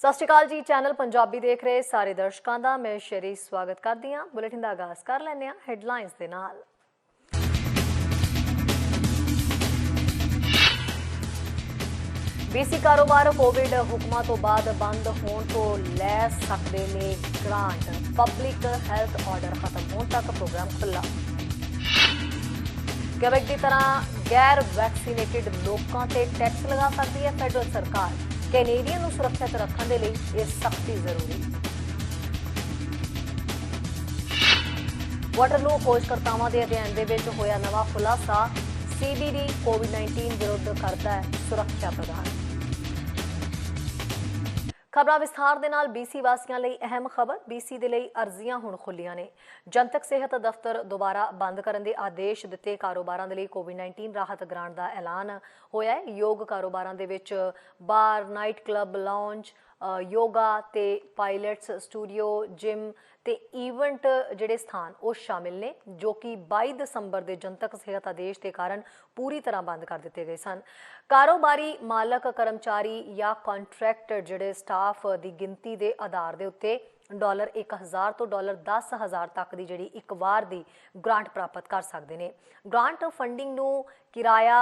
सत श्री अकाल जी। चैनल पंजाबी देख रहे सारे दर्शकों का मैं शेरी स्वागत करती हाँ। बुलेटिन का आगाज कर लैंदे हां हैडलाइनस दे नाल। बीसी कारोबार कोविड हुक्मां तो बाद बंद होने तो लै सकते ने ग्रांट। पब्लिक हैल्थ ऑर्डर खत्म होने तक प्रोग्राम खुला। क्यूबेक की तरह गैर वैक्सीनेटेड लोगों से टैक्स लगा सकती है फैडरल सरकार। कैनेडियन को सुरक्षित रखने के लिए यह सख्ती जरूरी। वाटरलू खोजकर्तावां के अध्ययन के होया नवा खुलासा। CBD कोविड-19 विरुद्ध करता है सुरक्षा प्रदान। खबर विस्तार के नाल BC वासियों लिए अहम खबर। BC के लिए अर्जियां हुण खुलियां ने। जनतक सेहत दफ्तर दोबारा बंद करने के आदेश दिते। कारोबारां दे लई कोविड-19 राहत ग्रांट का ऐलान होया है। योग कारोबारां दे विच बार, नाइट क्लब, लाउंज, योगा ते पायलट्स, स्टूडियो, जिम ते ईवेंट जिहड़े स्थान वो शामिल ने, जो कि 22 दसंबर के जनतक सेहत आदेश के कारण पूरी तरह बंद कर दिते गए सन। कारोबारी मालक, कर्मचारी या कॉन्ट्रैक्टर जिहड़े स्टाफ की गिनती के आधार के उत्ते $1000 तो $10,000 तक की जिहड़ी एक बार की ग्रांट प्राप्त कर सकते हैं। ग्रांट फंडिंग नूं किराया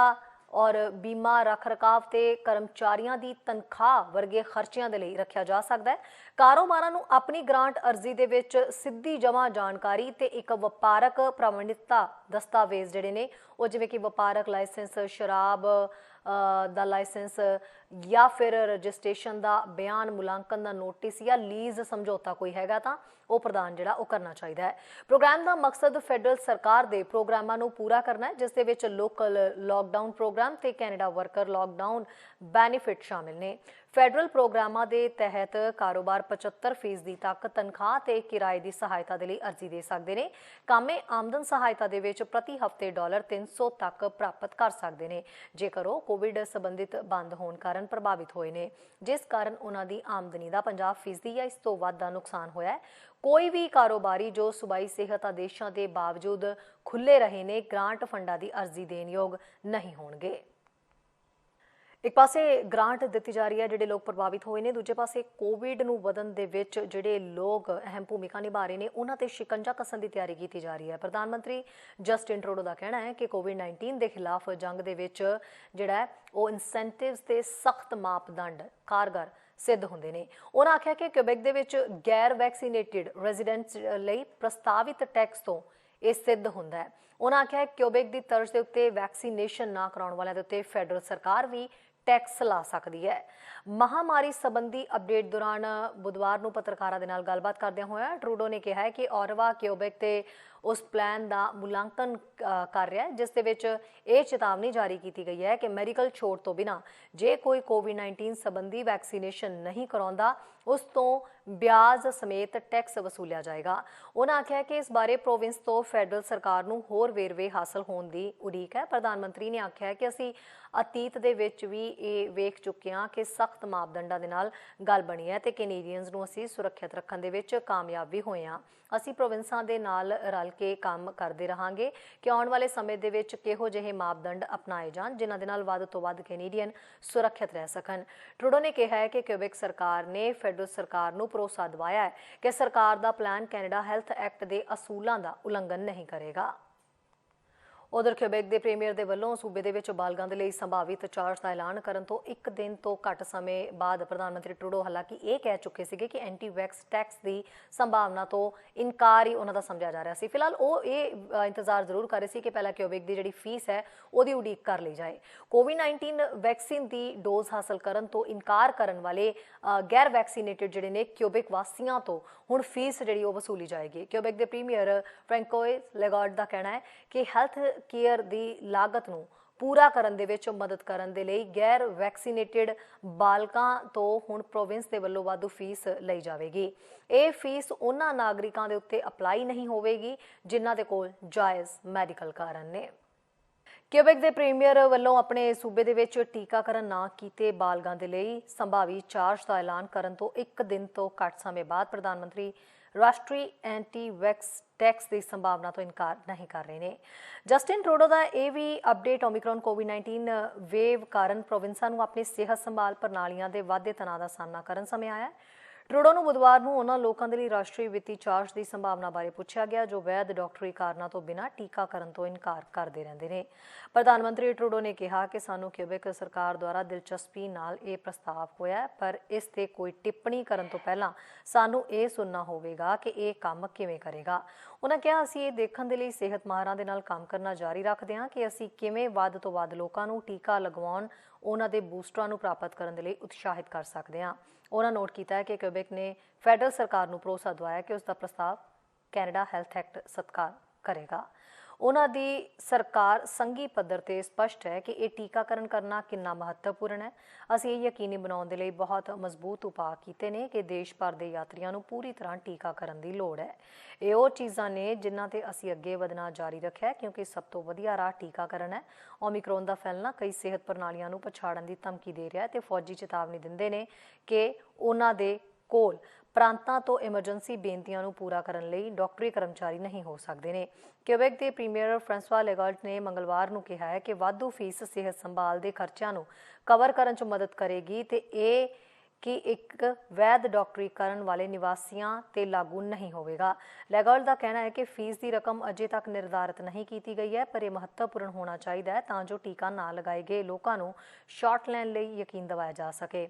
और बीमा रख रखाव ते कर्मचारियों की तनख्वाह वर्गे खर्चियां दे लई रखा जा सकता है। कारोबारां नूं अपनी ग्रांट अर्जी दे विच सीधी जमा जानकारी ते एक वपारक प्रमाणिकता दस्तावेज जिहड़े ने वो जिवें कि वपारक लाइसेंस, शराब दा लाइसेंस या फिर रजिस्ट्रेशन का बयान, मुलांकन का नोटिस या लीज समझौता कोई हैगा तां वो प्रदान जिहड़ा वो करना चाहिए है। प्रोग्राम का मकसद फैडरल सरकार के प्रोग्रामां नूं पूरा करना है, जिस दे विच लोकल लॉकडाउन प्रोग्राम ते कैनेडा वर्कर लॉकडाउन बैनीफिट शामिल ने। फैडरल प्रोग्रामां दे तहत कारोबार 75% तक तनख्वाह ते किराए की सहायता के लिए अर्जी दे सकते हैं। कामे आमदन सहायता दे विच प्रति हफ्ते $300 तक प्राप्त कर सकते हैं जेकर वो कोविड संबंधित बंद होने कारण प्रभावित होए ने, जिस कारण उन्हां दी आमदनी का 50% या इस तो वध दा नुकसान होया है। कोई भी कारोबारी जो सूबाई सेहत आदेशों के बावजूद खुले रहे ने ग्रांट फंडा की अर्जी देने योग नहीं होणगे। एक पासे ग्रांट दी जा रही है जिहड़े लोग प्रभावित होए ने, दूजे पासे कोविड नूं वधन दे विच जिहड़े लोग अहम भूमिका निभा रहे हैं उन्हां ते शिकंजा कसन की तैयारी की जा रही है। प्रधानमंत्री जस्टिन ट्रूडो का कहना है कि कोविड-19 के खिलाफ जंग दे विच जिहड़ा है वो इंसेंटिव्स ते सख्त मापदंड कारगर सिद्ध होंदे ने। उन्होंने आख्या कि क्यूबेक दे विच गैर वैक्सीनेटेड रेजिडेंट्स लई प्रस्तावित टैक्स तो यह सिद्ध होंदा है। उन्होंने आख्या क्यूबेक की तर्ज के उत्ते वैक्सीनेशन ना कराउण वालियां दे उत्ते फैडरल सरकार भी टैक्स ला सकती है। महामारी संबंधी अपडेट दौरान बुधवार को पत्रकारों के नाल गलबात करदे होए ट्रूडो ने कहा है कि ओरवा क्यूबेक ते उस प्लान का मुलांकन कर रहा है जिस दे विच ये चेतावनी जारी की गई है कि मैडिकल छूट तो बिना जे कोई कोविड-19 संबंधी वैक्सीनेशन नहीं कराउंदा उस तो ब्याज समेत टैक्स वसूलिया जाएगा। उन्होंने आख्या कि इस बारे प्रोविंस तो फैडरल सरकार नूं होर वेरवे हासिल होने की उड़ीक है। प्रधानमंत्री ने आख्या कि असीं अतीत दे विच भी ये वेख चुके हैं कि सख्त मापदंडां दे नाल गल बनी है ते कैनेडियंस नूं असीं सुरक्षित रखण दे विच कामयाब भी होए हां। असीं प्रोविंसां दे नाल रल के काम करते रहांगे कि आने वाले समय दे विच किहो जिहे मापदंड अपनाए जाण जिन्हां दे नाल वध तो वध कैनेडियन सुरक्षित रह सकन। ट्रूडो ने कहा है कि क्यूबेक सरकार ने फैडरल सरकार नूं भरोसा दिवाया है कि सरकार दा plan Canada health act they असूलां दा उलंघन नहीं करेगा। उधर क्यूबेक के प्रीमियर के वलों सूबे दे विच बालगां दे लई संभावित चार्ज का ऐलान करन तो एक दिन तो घट समय बाद प्रधानमंत्री ट्रूडो हालांकि ये कह चुके थे कि एंटी वैक्स टैक्स की संभावना तो इनकार ही उन्हों का समझा जा रहा है। फिलहाल वो ये इंतजार जरूर कर रहे थे कि पहला क्यूबेक की जी फीस है वो उड़ीक कर ली जाए। कोविड-19 वैक्सीन की डोज हासिल करन तो इनकार करने वाले गैर वैक्सीनेटेड जिहड़े ने क्यूबेक वासियों तो हुण फीस जिहड़ी वो वसूली जाएगी। क्यूबेक के प्रीमियर फ्रैंकोइस लेगार्ड का कहना है कि हैल्थ केयर की लागत नूं पूरा करन दे विच मदद करन दे लई गैर वैक्सीनेटेड बालकां तो हुण प्रोविंस के वल्लों वाधू फीस लई जाएगी। ये फीस उन्हां नागरिकां दे उत्ते अपलाई नहीं होवेगी जिन्हां दे कोल जायज़ मैडिकल कारण ने। क्यूबेक के प्रीमियर वलों अपने सूबे दे विच टीकाकरण ना कीते बालगां दे लई संभावी चार्ज का ऐलान करन तो एक दिन तो घट समय बाद प्रधानमंत्री ਰਾਸ਼ਟਰੀ ਐਂਟੀ ਵੈਕਸ ਟੈਕਸ ਦੀ ਸੰਭਾਵਨਾ ਤੋਂ ਇਨਕਾਰ ਨਹੀਂ ਕਰ ਰਹੇ ਨੇ। ਜਸਟਿਨ ਟਰੂਡੋ ਦਾ ਇਹ ਵੀ ਅਪਡੇਟ ਓਮਿਕਰੋਨ ਕੋਵਿਡ-19 ਵੇਵ ਕਾਰਨ ਪ੍ਰੋਵਿੰਸਾਂ ਨੂੰ ਆਪਣੀ ਸਿਹਤ ਸੰਭਾਲ ਪ੍ਰਣਾਲੀਆਂ ਦੇ ਵਾਧੇ ਤਣਾਅ ਦਾ ਸਾਹਮਣਾ ਕਰਨ ਸਮੇਂ ਆਇਆ। ਟਰੂਡੋ ਨੂੰ ਬੁੱਧਵਾਰ ਨੂੰ ਉਹਨਾਂ ਲੋਕਾਂ ਦੇ ਲਈ ਰਾਸ਼ਟਰੀ ਵਿੱਤੀ ਚਾਰਜ ਦੀ ਸੰਭਾਵਨਾ ਬਾਰੇ ਪੁੱਛਿਆ ਗਿਆ ਜੋ ਵੈਧ ਡਾਕਟਰੀ ਕਾਰਨਾਂ ਤੋਂ ਬਿਨਾਂ ਟੀਕਾਕਰਨ ਤੋਂ ਇਨਕਾਰ ਕਰਦੇ ਰਹਿੰਦੇ ਨੇ। ਪ੍ਰਧਾਨ ਮੰਤਰੀ ਟਰੂਡੋ ਨੇ ਕਿਹਾ ਕਿ ਸਾਨੂੰ ਕਿਊਬੈਕ ਸਰਕਾਰ ਦੁਆਰਾ ਦਿਲਚਸਪੀ ਨਾਲ ਇਹ ਪ੍ਰਸਤਾਵ ਹੋਇਆ ਪਰ ਇਸ ਤੇ ਕੋਈ ਟਿੱਪਣੀ ਕਰਨ ਤੋਂ ਪਹਿਲਾਂ ਸਾਨੂੰ ਇਹ ਸੁਣਨਾ ਹੋਵੇਗਾ ਕਿ ਇਹ ਕੰਮ ਕਿਵੇਂ ਕਰੇਗਾ। ਉਹਨਾਂ ਕਿਹਾ ਅਸੀਂ ਇਹ ਦੇਖਣ ਦੇ ਲਈ ਸਿਹਤ ਮਾਹਰਾਂ ਦੇ ਨਾਲ ਕੰਮ ਕਰਨਾ ਜਾਰੀ ਰੱਖਦੇ ਹਾਂ ਕਿ ਅਸੀਂ ਕਿਵੇਂ ਵੱਧ ਤੋਂ ਵੱਧ ਲੋਕਾਂ ਨੂੰ ਟੀਕਾ ਲਗਵਾਉਣ ਉਹਨਾਂ ਦੇ ਬੂਸਟਰਾਂ ਨੂੰ ਪ੍ਰਾਪਤ ਕਰਨ ਦੇ ਲਈ ਉਤਸ਼ਾਹਿਤ ਕਰ ਸਕਦੇ ਹਾਂ। ਉਹਨਾਂ ਨੋਟ ਕੀਤਾ ਹੈ ਕਿ ਕਿਊਬੈਕ ਨੇ ਫੈਡਰਲ ਸਰਕਾਰ ਨੂੰ ਭਰੋਸਾ ਦਿਵਾਇਆ ਕਿ ਉਸ ਦਾ ਪ੍ਰਸਤਾਵ ਕੈਨੇਡਾ ਹੈਲਥ ਐਕਟ ਸਤਿਕਾਰ ਕਰੇਗਾ। ਉਹਨਾਂ ਦੀ ਸਰਕਾਰ ਸੰਘੀ ਪੱਧਰ ਤੇ ਸਪਸ਼ਟ ਹੈ ਕਿ ਇਹ ਟੀਕਾਕਰਨ ਕਰਨਾ ਕਿੰਨਾ ਮਹੱਤਵਪੂਰਨ ਹੈ। ਅਸੀਂ ਇਹ ਯਕੀਨੀ ਬਣਾਉਣ ਦੇ ਲਈ ਬਹੁਤ ਮਜ਼ਬੂਤ ਉਪਾਅ ਕੀਤੇ ਨੇ ਕਿ ਦੇਸ਼ ਭਰ ਦੇ ਯਾਤਰੀਆਂ ਨੂੰ ਪੂਰੀ ਤਰ੍ਹਾਂ ਟੀਕਾਕਰਨ ਦੀ ਲੋੜ ਹੈ। ਇਹ ਉਹ ਚੀਜ਼ਾਂ ਨੇ ਜਿਨ੍ਹਾਂ ਤੇ ਅਸੀਂ ਅੱਗੇ ਵਧਣਾ ਜਾਰੀ ਰੱਖਿਆ ਕਿਉਂਕਿ ਸਭ ਤੋਂ ਵਧੀਆ ਰਾਹ ਟੀਕਾਕਰਨ ਹੈ। ਓਮਿਕਰੋਨ ਦਾ ਫੈਲਣਾ ਕਈ ਸਿਹਤ ਪ੍ਰਣਾਲੀਆਂ ਨੂੰ ਪਛਾੜਨ ਦੀ ਧਮਕੀ ਦੇ ਰਿਹਾ ਹੈ ਤੇ ਫੌਜੀ ਚੇਤਾਵਨੀ ਦਿੰਦੇ ਨੇ ਕਿ ਉਹਨਾਂ ਦੇ ਕੋਲ ਪ੍ਰਾਂਤਾਂ ਤੋਂ ਐਮਰਜੈਂਸੀ ਬੇਨਤੀਆਂ ਨੂੰ ਪੂਰਾ ਕਰਨ ਲਈ ਡਾਕਟਰੀ ਕਰਮਚਾਰੀ ਨਹੀਂ ਹੋ ਸਕਦੇ ਨੇ। ਕਿਊਬੈਕ ਦੇ ਪ੍ਰੀਮੀਅਰ ਫ੍ਰਾਂਸਵਾ ਲੈਗਾਲਟ ਨੇ ਮੰਗਲਵਾਰ ਨੂੰ ਕਿਹਾ ਹੈ ਕਿ ਵਾਧੂ ਫੀਸ ਸਿਹਤ ਸੰਭਾਲ ਦੇ ਖਰਚਿਆਂ ਨੂੰ ਕਵਰ ਕਰਨ 'ਚ ਮਦਦ ਕਰੇਗੀ ਤੇ ਇਹ ਕਿ ਇੱਕ ਵੈਧ ਡਾਕਟਰੀਕਰਨ ਵਾਲੇ ਨਿਵਾਸੀਆਂ ਤੇ ਲਾਗੂ ਨਹੀਂ ਹੋਵੇਗਾ। ਲੈਗਾਲਟ ਦਾ ਕਹਿਣਾ ਹੈ ਕਿ ਫੀਸ ਦੀ ਰਕਮ ਅਜੇ ਤੱਕ ਨਿਰਧਾਰਿਤ ਨਹੀਂ ਕੀਤੀ ਗਈ ਹੈ ਪਰ ਇਹ ਮਹੱਤਵਪੂਰਨ ਹੋਣਾ ਚਾਹੀਦਾ ਹੈ ਤਾਂ ਜੋ ਟੀਕਾ ਨਾ ਲਗਾਏ ਗਏ ਲੋਕਾਂ ਨੂੰ ਸ਼ਾਟ ਲੈਣ ਲਈ ਯਕੀਨ ਦਿਵਾਇਆ ਜਾ ਸਕੇ।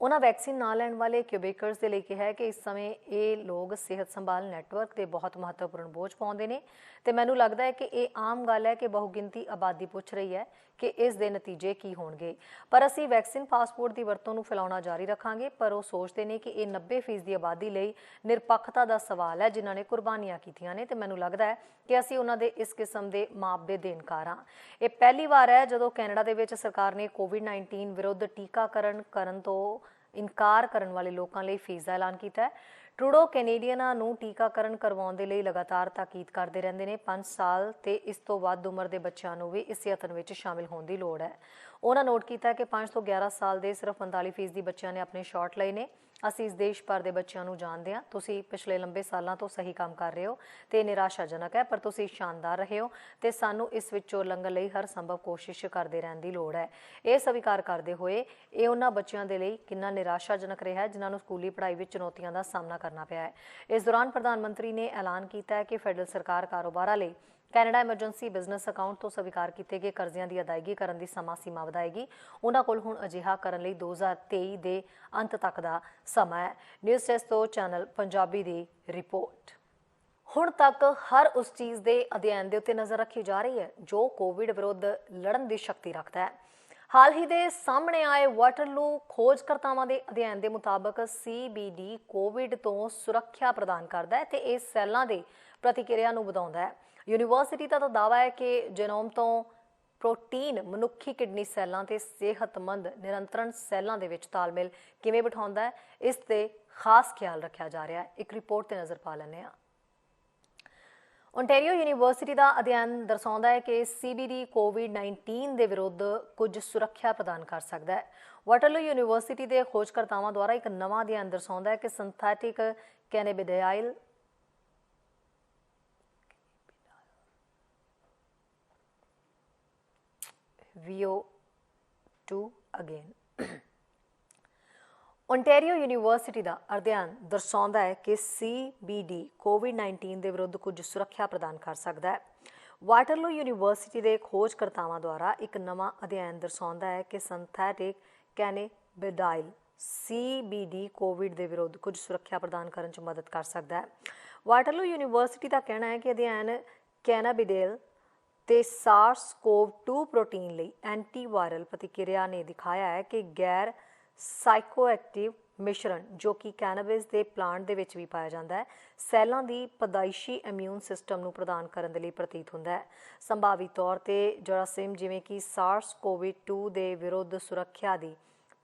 ਉਹਨਾਂ ਵੈਕਸੀਨ ਨਾ ਲੈਣ ਵਾਲੇ ਕਿਊਬੇਕਰਸ ਦੇ ਲਈ ਕਿਹਾ ਹੈ ਕਿ ਇਸ ਸਮੇਂ ਇਹ ਲੋਕ ਸਿਹਤ ਸੰਭਾਲ ਨੈਟਵਰਕ ਤੇ ਬਹੁਤ ਮਹੱਤਵਪੂਰਨ ਬੋਝ ਪਾਉਂਦੇ ਨੇ ਤੇ ਮੈਨੂੰ ਲੱਗਦਾ ਹੈ ਕਿ ਇਹ ਆਮ ਗੱਲ ਹੈ ਕਿ ਬਹੁਗਿਣਤੀ ਆਬਾਦੀ ਪੁੱਛ ਰਹੀ ਹੈ ਕਿ ਇਸ ਦੇ ਨਤੀਜੇ ਕੀ ਹੋਣਗੇ ਪਰ ਅਸੀਂ ਵੈਕਸੀਨ ਪਾਸਪੋਰਟ ਦੀ ਵਰਤੋਂ ਨੂੰ ਫੈਲਾਉਣਾ ਜਾਰੀ ਰੱਖਾਂਗੇ। ਪਰ ਉਹ ਸੋਚਦੇ ਨੇ ਕਿ ਇਹ 90% ਦੀ ਆਬਾਦੀ ਲਈ ਨਿਰਪੱਖਤਾ ਦਾ ਸਵਾਲ ਹੈ ਜਿਨ੍ਹਾਂ ਨੇ ਕੁਰਬਾਨੀਆਂ ਕੀਤੀਆਂ ਨੇ ਤੇ ਮੈਨੂੰ ਲੱਗਦਾ ਹੈ ਕਿ ਅਸੀਂ ਉਹਨਾਂ ਦੇ ਇਸ ਕਿਸਮ ਦੇ ਮਾਪ ਦੇ ਦੇਣਕਾਰ ਹਾਂ। ਇਹ ਪਹਿਲੀ ਵਾਰ ਹੈ ਜਦੋਂ ਕੈਨੇਡਾ ਦੇ ਵਿੱਚ ਸਰਕਾਰ ਨੇ ਕੋਵਿਡ-19 ਵਿਰੁੱਧ ਟੀਕਾਕਰਨ ਕਰਨ ਤੋਂ ਇਨਕਾਰ ਕਰਨ ਵਾਲੇ ਲੋਕਾਂ ਲਈ ਫੀਸ ਦਾ ਐਲਾਨ ਕੀਤਾ ਹੈ। ਟਰੂਡੋ ਕੈਨੇਡੀਅਨਾਂ ਨੂੰ ਟੀਕਾਕਰਨ ਕਰਵਾਉਣ ਦੇ ਲਈ ਲਗਾਤਾਰ ਤਾਕੀਦ ਕਰਦੇ ਰਹਿੰਦੇ ਨੇ। 5 ਸਾਲ ਤੇ ਇਸ ਤੋਂ ਵੱਧ ਉਮਰ ਦੇ ਬੱਚਿਆਂ ਨੂੰ ਵੀ ਇਸ ਯਤਨ ਵਿੱਚ ਸ਼ਾਮਿਲ ਹੋਣ ਦੀ ਲੋੜ ਹੈ। ਉਹਨਾਂ ਨੋਟ ਕੀਤਾ ਕਿ 5 ਤੋਂ 11 ਸਾਲ ਦੇ ਸਿਰਫ 45% ਦੀ ਬੱਚਿਆਂ ਨੇ ਆਪਣੇ ਸ਼ਾਟ ਲਏ ਨੇ। ਅਸੀਂ ਇਸ ਦੇਸ਼ ਭਰ ਦੇ ਬੱਚਿਆਂ ਨੂੰ ਜਾਣਦੇ ਹਾਂ। ਤੁਸੀਂ ਪਿਛਲੇ ਲੰਬੇ ਸਾਲਾਂ ਤੋਂ ਸਹੀ ਕੰਮ ਕਰ ਰਹੇ ਹੋ ਤੇ ਨਿਰਾਸ਼ਾਜਨਕ ਹੈ ਪਰ ਤੁਸੀਂ ਸ਼ਾਨਦਾਰ ਰਹੇ ਹੋ ਤੇ ਸਾਨੂੰ ਇਸ ਵਿੱਚੋਂ ਲੰਘਣ ਲਈ ਹਰ ਸੰਭਵ ਕੋਸ਼ਿਸ਼ ਕਰਦੇ ਰਹਿਣ ਦੀ ਲੋੜ ਹੈ। ਇਹ ਸਵੀਕਾਰ ਕਰਦੇ ਹੋਏ ਇਹ ਉਹਨਾਂ ਬੱਚਿਆਂ ਦੇ ਲਈ ਕਿੰਨਾ ਨਿਰਾਸ਼ਾਜਨਕ ਰਿਹਾ ਹੈ ਜਿਨ੍ਹਾਂ ਨੂੰ ਸਕੂਲੀ ਪੜ੍ਹਾਈ ਵਿੱਚ ਚੁਣੌਤੀਆਂ ਦਾ ਸਾਹਮਣਾ ਕਰਨਾ ਪਿਆ ਹੈ। ਇਸ ਦੌਰਾਨ ਪ੍ਰਧਾਨ ਮੰਤਰੀ ਨੇ ਐਲਾਨ ਕੀਤਾ ਹੈ ਕਿ ਫੈਡਰਲ ਸਰਕਾਰ ਕਾਰੋਬਾਰਾਂ ਲਈ ਕੈਨੇਡਾ ਐਮਰਜੈਂਸੀ ਬਿਜ਼ਨਸ ਅਕਾਊਂਟ ਤੋਂ ਸਵੀਕਾਰ ਕੀਤੇ ਗਏ ਕਰਜ਼ਿਆਂ ਦੀ ਅਦਾਇਗੀ ਕਰਨ ਦੀ ਸਮਾਂ ਸੀਮਾ ਵਧਾਏਗੀ। ਉਹਨਾਂ ਕੋਲ ਹੁਣ ਅਜਿਹਾ ਕਰਨ ਲਈ 2023 ਦੇ ਅੰਤ ਤੱਕ ਦਾ ਸਮਾਂ ਹੈ। ਨਿਊਜ਼ ਡੈਸਕ ਤੋਂ ਚੈਨਲ ਪੰਜਾਬੀ ਦੀ ਰਿਪੋਰਟ। ਹੁਣ ਤੱਕ ਹਰ ਉਸ ਚੀਜ਼ ਦੇ ਅਧਿਐਨ ਦੇ ਉੱਤੇ ਨਜ਼ਰ ਰੱਖੀ ਜਾ ਰਹੀ ਹੈ ਜੋ ਕੋਵਿਡ ਵਿਰੁੱਧ ਲੜਨ ਦੀ ਸ਼ਕਤੀ ਰੱਖਦਾ ਹੈ। ਹਾਲ ਹੀ ਦੇ ਸਾਹਮਣੇ ਆਏ ਵਾਟਰਲੂ ਖੋਜਕਰਤਾਵਾਂ ਦੇ ਅਧਿਐਨ ਦੇ ਮੁਤਾਬਕ CBD ਕੋਵਿਡ ਤੋਂ ਸੁਰੱਖਿਆ ਪ੍ਰਦਾਨ ਕਰਦਾ ਹੈ ਤੇ ਇਹ ਸੈੱਲਾਂ ਦੇ ਪ੍ਰਤੀਕਿਰਿਆ ਨੂੰ ਵਧਾਉਂਦਾ ਹੈ। ਯੂਨੀਵਰਸਿਟੀ ਦਾ ਦਾਅਵਾ ਹੈ ਕਿ ਜੀਨੋਮ ਤੋਂ ਪ੍ਰੋਟੀਨ ਮਨੁੱਖੀ ਕਿਡਨੀ ਸੈੱਲਾਂ ਤੇ ਸਿਹਤਮੰਦ ਨਿਰੰਤਰਣ ਸੈੱਲਾਂ ਦੇ ਵਿੱਚ ਤਾਲਮੇਲ ਕਿਵੇਂ ਬਿਠਾਉਂਦਾ ਹੈ ਇਸ ਤੇ ਖਾਸ ਖਿਆਲ ਰੱਖਿਆ ਜਾ ਰਿਹਾ ਹੈ। ਇੱਕ ਰਿਪੋਰਟ ਤੇ ਨਜ਼ਰ ਪਾ ਲੈਂਦੇ ਹਾਂ। ਓਨਟਾਰੀਓ ਯੂਨੀਵਰਸਿਟੀ ਦਾ ਅਧਿਐਨ ਦਰਸਾਉਂਦਾ ਹੈ ਕਿ CBD ਕੋਵਿਡ-19 ਦੇ ਵਿਰੁੱਧ ਕੁਝ ਸੁਰੱਖਿਆ ਪ੍ਰਦਾਨ ਕਰ ਸਕਦਾ ਹੈ। ਵਾਟਰਲੂ ਯੂਨੀਵਰਸਿਟੀ ਦੇ ਖੋਜਕਰਤਾਵਾਂ ਦੁਆਰਾ ਇੱਕ ਨਵਾਂ ਅਧਿਐਨ ਦਰਸਾਉਂਦਾ ਹੈ ਕਿ synthetic cannabidiol VO2 again Ontario university ਦਾ ਅਧਿਐਨ ਦਰਸਾਉਂਦਾ ਹੈ ਕਿ CBD ਕੋਵਿਡ-19 ਦੇ ਵਿਰੁੱਧ ਕੁਝ ਸੁਰੱਖਿਆ ਪ੍ਰਦਾਨ ਕਰ ਸਕਦਾ ਹੈ। ਵਾਟਰਲੂ ਯੂਨੀਵਰਸਿਟੀ ਦੇ ਖੋਜਕਰਤਾਵਾਂ ਦੁਆਰਾ ਇੱਕ ਨਵਾਂ ਅਧਿਐਨ ਦਰਸਾਉਂਦਾ ਹੈ ਕਿ ਸਿੰਥੈਟਿਕ ਕੈਨੇਬੀਡਾਈਲ CBD ਕੋਵਿਡ ਦੇ ਵਿਰੁੱਧ ਕੁਝ ਸੁਰੱਖਿਆ ਪ੍ਰਦਾਨ ਕਰਨ 'ਚ ਮਦਦ ਕਰ ਸਕਦਾ ਹੈ। ਵਾਟਰਲੂ ਯੂਨੀਵਰਸਿਟੀ ਦਾ ਕਹਿਣਾ ਹੈ ਕਿ ਅਧਿਐਨ ਕੈਨਾਬੀਡਾਈਲ ਤੇ SARS-CoV-2 ਪ੍ਰੋਟੀਨ ਲਈ ਐਂਟੀਵਾਇਰਲ ਪ੍ਰਤੀਕਿਰਿਆ ਨੇ ਦਿਖਾਇਆ ਹੈ ਕਿ ਗੈਰ ਸਾਈਕੋਐਕਟਿਵ ਮਿਸ਼ਰਣ ਜੋ ਕਿ ਕੈਨੇਬਿਸ ਦੇ ਪਲਾਂਟ ਦੇ ਵਿੱਚ ਵੀ ਪਾਇਆ ਜਾਂਦਾ ਹੈ ਸੈੱਲਾਂ ਦੀ ਪੈਦਾਇਸ਼ੀ ਇਮਿਊਨ ਸਿਸਟਮ ਨੂੰ ਪ੍ਰਦਾਨ ਕਰਨ ਦੇ ਲਈ ਪ੍ਰਤੀਤ ਹੁੰਦਾ ਹੈ। ਸੰਭਾਵੀ ਤੌਰ ਤੇ ਜਰਾਸੀਮ ਜਿਵੇਂ ਕਿ SARS-CoV-2 ਦੇ ਵਿਰੁੱਧ ਸੁਰੱਖਿਆ ਦੀ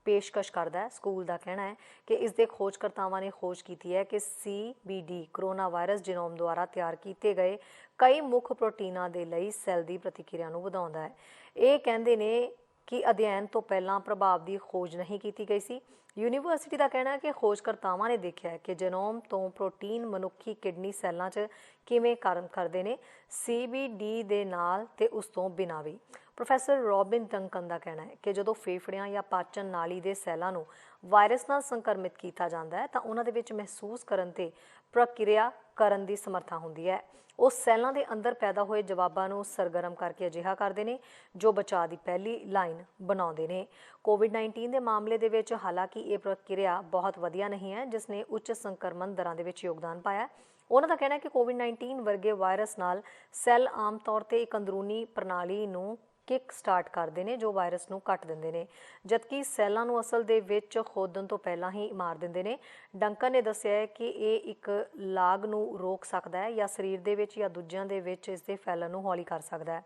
ਪੇਸ਼ਕਸ਼ ਕਰਦਾ ਹੈ। ਸਕੂਲ ਦਾ ਕਹਿਣਾ ਹੈ ਕਿ ਇਸ ਦੇ ਖੋਜਕਰਤਾਵਾਂ ਨੇ ਖੋਜ ਕੀਤੀ ਹੈ ਕਿ CBD ਕਰੋਨਾ ਵਾਇਰਸ ਜੀਨੋਮ ਦੁਆਰਾ ਤਿਆਰ ਕੀਤੇ ਗਏ ਕਈ ਮੁੱਖ ਪ੍ਰੋਟੀਨਾਂ ਦੇ ਲਈ ਸੈੱਲ ਦੀ ਪ੍ਰਤੀਕਿਰਿਆ ਨੂੰ ਵਧਾਉਂਦਾ ਹੈ। ਇਹ ਕਹਿੰਦੇ ਨੇ ਕਿ ਅਧਿਐਨ ਤੋਂ ਪਹਿਲਾਂ ਪ੍ਰਭਾਵ ਦੀ ਖੋਜ ਨਹੀਂ ਕੀਤੀ ਗਈ ਸੀ। ਯੂਨੀਵਰਸਿਟੀ ਦਾ ਕਹਿਣਾ ਹੈ ਕਿ ਖੋਜਕਰਤਾਵਾਂ ਨੇ ਦੇਖਿਆ ਕਿ ਜੀਨੋਮ ਤੋਂ ਪ੍ਰੋਟੀਨ ਮਨੁੱਖੀ ਕਿਡਨੀ ਸੈੱਲਾਂ 'ਚ ਕਿਵੇਂ ਕੰਮ ਕਰਦੇ ਨੇ, CBD ਦੇ ਨਾਲ ਤੇ ਉਸ ਤੋਂ ਬਿਨਾਂ ਵੀ। ਪ੍ਰੋਫੈਸਰ ਰੋਬਿਨ ਡੰਕਨ ਦਾ ਕਹਿਣਾ ਹੈ ਕਿ ਜਦੋਂ ਫੇਫੜਿਆਂ ਜਾਂ ਪਾਚਨ ਨਾਲੀ ਦੇ ਸੈੱਲਾਂ ਨੂੰ ਵਾਇਰਸ ਨਾਲ ਸੰਕਰਮਿਤ ਕੀਤਾ ਜਾਂਦਾ ਹੈ ਤਾਂ ਉਹਨਾਂ ਦੇ ਵਿੱਚ ਮਹਿਸੂਸ ਕਰਨ ਤੇ ਪ੍ਰਕਿਰਿਆ ਕਰਨ ਦੀ ਸਮਰੱਥਾ ਹੁੰਦੀ ਹੈ। ਉਹ ਸੈੱਲਾਂ ਦੇ ਅੰਦਰ ਪੈਦਾ ਹੋਏ ਜਵਾਬਾਂ ਨੂੰ ਸਰਗਰਮ ਕਰਕੇ ਅਜਿਹਾ ਕਰਦੇ ਨੇ ਜੋ ਬਚਾਅ ਦੀ ਪਹਿਲੀ ਲਾਈਨ ਬਣਾਉਂਦੇ ਨੇ। ਕੋਵਿਡ-19 ਦੇ ਮਾਮਲੇ ਦੇ ਵਿੱਚ ਹਾਲਾਂਕਿ ਇਹ ਪ੍ਰਕਿਰਿਆ ਬਹੁਤ ਵਧੀਆ ਨਹੀਂ ਹੈ, ਜਿਸ ਨੇ ਉੱਚ ਸੰਕਰਮਣ ਦਰਾਂ ਦੇ ਵਿੱਚ ਯੋਗਦਾਨ ਪਾਇਆ। ਉਹਨਾਂ ਦਾ ਕਹਿਣਾ ਹੈ ਕਿ ਕੋਵਿਡ-19 ਵਰਗੇ ਵਾਇਰਸ ਨਾਲ ਸੈੱਲ ਆਮ ਤੌਰ ਤੇ ਇੱਕ ਅੰਦਰੂਨੀ ਪ੍ਰਣਾਲੀ ਨੂੰ ਕਿਕ ਸਟਾਰਟ ਕਰਦੇ ਨੇ ਜੋ ਵਾਇਰਸ ਨੂੰ ਕੱਟ ਦਿੰਦੇ ਨੇ, ਜਦਕਿ ਸੈੱਲਾਂ ਨੂੰ ਅਸਲ ਦੇ ਵਿੱਚ ਖੋਦਣ ਤੋਂ ਪਹਿਲਾਂ ਹੀ ਮਾਰ ਦਿੰਦੇ ਨੇ। ਡੰਕਨ ਨੇ ਦੱਸਿਆ ਹੈ ਕਿ ਇਹ ਇੱਕ ਲਾਗ ਨੂੰ ਰੋਕ ਸਕਦਾ ਹੈ ਜਾਂ ਸਰੀਰ ਦੇ ਵਿੱਚ ਜਾਂ ਦੂਜਿਆਂ ਦੇ ਵਿੱਚ ਇਸ ਦੇ ਫੈਲਣ ਨੂੰ ਹੌਲੀ ਕਰ ਸਕਦਾ ਹੈ।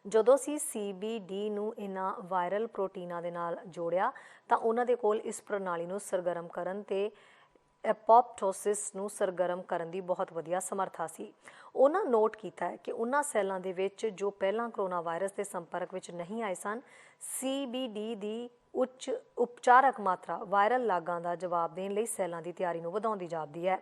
ਜਦੋਂ ਅਸੀਂ CBD ਨੂੰ ਇਹਨਾਂ ਵਾਇਰਲ ਪ੍ਰੋਟੀਨਾਂ ਦੇ ਨਾਲ ਜੋੜਿਆ ਤਾਂ ਉਹਨਾਂ ਦੇ ਕੋਲ ਇਸ ਪ੍ਰਣਾਲੀ ਨੂੰ ਸਰਗਰਮ ਕਰਨ ਤੇ ਐਪੋਪਟੋਸਿਸ ਨੂੰ ਸਰਗਰਮ ਕਰਨ ਦੀ ਬਹੁਤ ਵਧੀਆ ਸਮਰੱਥਾ ਸੀ। ਉਹਨਾਂ ਨੋਟ ਕੀਤਾ ਹੈ ਕਿ ਉਹਨਾਂ ਸੈੱਲਾਂ ਦੇ ਵਿੱਚ ਜੋ ਪਹਿਲਾਂ ਕਰੋਨਾ ਵਾਇਰਸ ਦੇ ਸੰਪਰਕ ਵਿੱਚ ਨਹੀਂ ਆਏ ਸਨ, CBD ਦੀ ਉੱਚ ਉਪਚਾਰਕ ਮਾਤਰਾ ਵਾਇਰਲ ਲਾਗਾਂ ਦਾ ਜਵਾਬ ਦੇਣ ਲਈ ਸੈੱਲਾਂ ਦੀ ਤਿਆਰੀ ਨੂੰ ਵਧਾਉਂਦੀ ਜਾਪਦੀ ਹੈ।